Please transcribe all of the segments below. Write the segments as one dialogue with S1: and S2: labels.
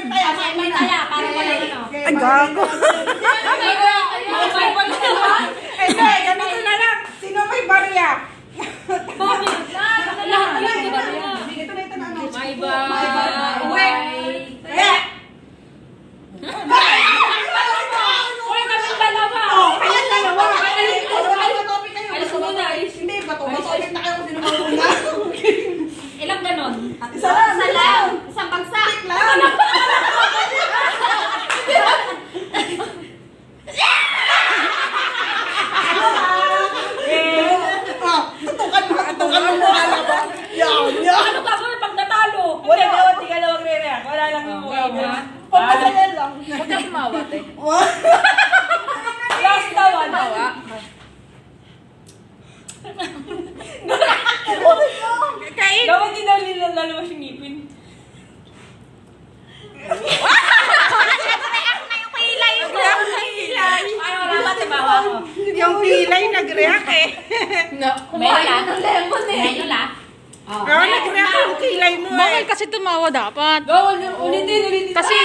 S1: May taya, parang wala ano.
S2: Ay, gago. Hindi, ganito na lang. Sino may barya?
S1: Bakit? Lahat na lang, diba niya?
S2: Ito na ano.
S1: May ba?
S2: Uwi. Eh!
S1: Uy, kami dalawa.
S2: Kaya dalawa.
S1: Alis mo na, alis.
S2: Hindi, bato-bato na kayo kung sino mauna.
S1: Ilang ganon?
S2: Isa lang.
S1: Isang bagsak.
S2: Lang. Tutukan mo alam ba? Yan.
S1: Ano gagawin pag natalo?
S2: Hindi ka lang magre-react. Wala lang yung mukha mo. Pagkasaya lang.
S1: Huwag ka sumawat eh.
S2: Last na one. Kain.
S1: Dapat hindi daw nila lalabas yung ngipin. Ay, wala ba tibawa ko?
S2: Yung kilay nag-react eh.
S1: No. Meron ng lemon eh. Meron la.
S2: Oo, nag-react yung kilay mo
S3: Bakit
S2: eh.
S3: kasi tumawa dapat?
S1: Go, ulitin.
S3: Kasi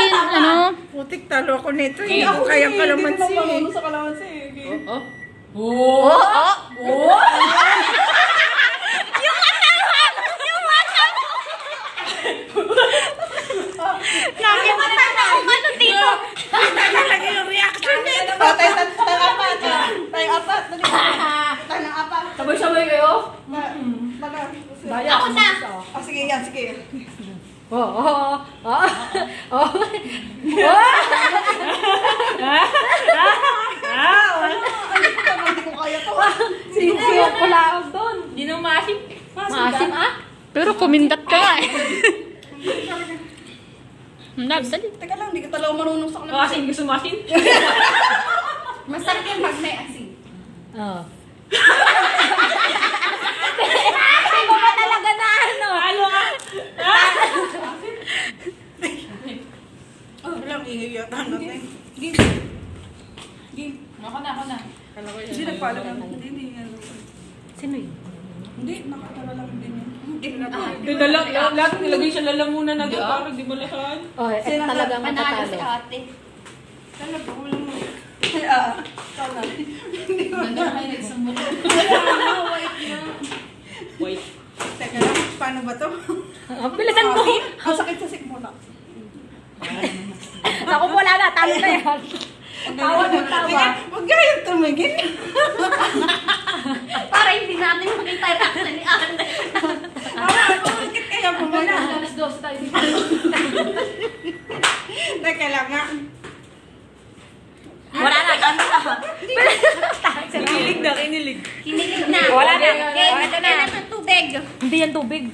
S3: ano?
S2: Putik talo ako nito. Hindi ako kayang kalamansi eh.
S1: sa kalamansi eh.
S3: Lagi mata na umano dito.
S2: Talaga yung reaction nito. Tayo apat. Tayo ng apat.
S1: Sabay-sabay kayo?
S2: Ako na. Sige yan, sige. Hindi ko kaya to.
S1: Siya pala doon. Hindi nang maasim.
S3: Maasim Pero kumindat ka nga eh. Dali.
S2: Teka lang, hindi ka talaga marunong sa kalamansi.
S1: Maasim, gusto maasim?
S2: Masarap yung pag may asin.
S3: Oo.
S1: Ay, ba talaga na ano? Ano nga?
S2: Walang ingay yata natin.
S1: Ako na.
S2: Hindi nagpaalam. Hindi.
S3: Sino yun?
S2: Hindi, nakatala lang din yun.
S1: Lahat nilagay sa lalamunan na doon para di malasan.
S3: Oh, ito talaga matatalo.
S2: Talaga, walang sana.
S1: Nandun kayo nagsamot. Wait.
S2: Teka lang, paano ba to?
S3: Bilisan mo!
S2: Ang sakit sa sikmula.
S3: Ako wala na, talo na yan.
S1: Tawa ng tawa.
S2: Huwag kayong tumigil.
S1: Para hindi natin makita yung action ni Ate.
S2: Bakit kaya pumala?
S1: Alas 12 tayo dito.
S2: Teka lang nga.
S3: Wala na, ano na.
S1: Kinilig na.
S3: Wala na.
S1: Okay, ito na. Tubig.
S3: Hindi yan tubig.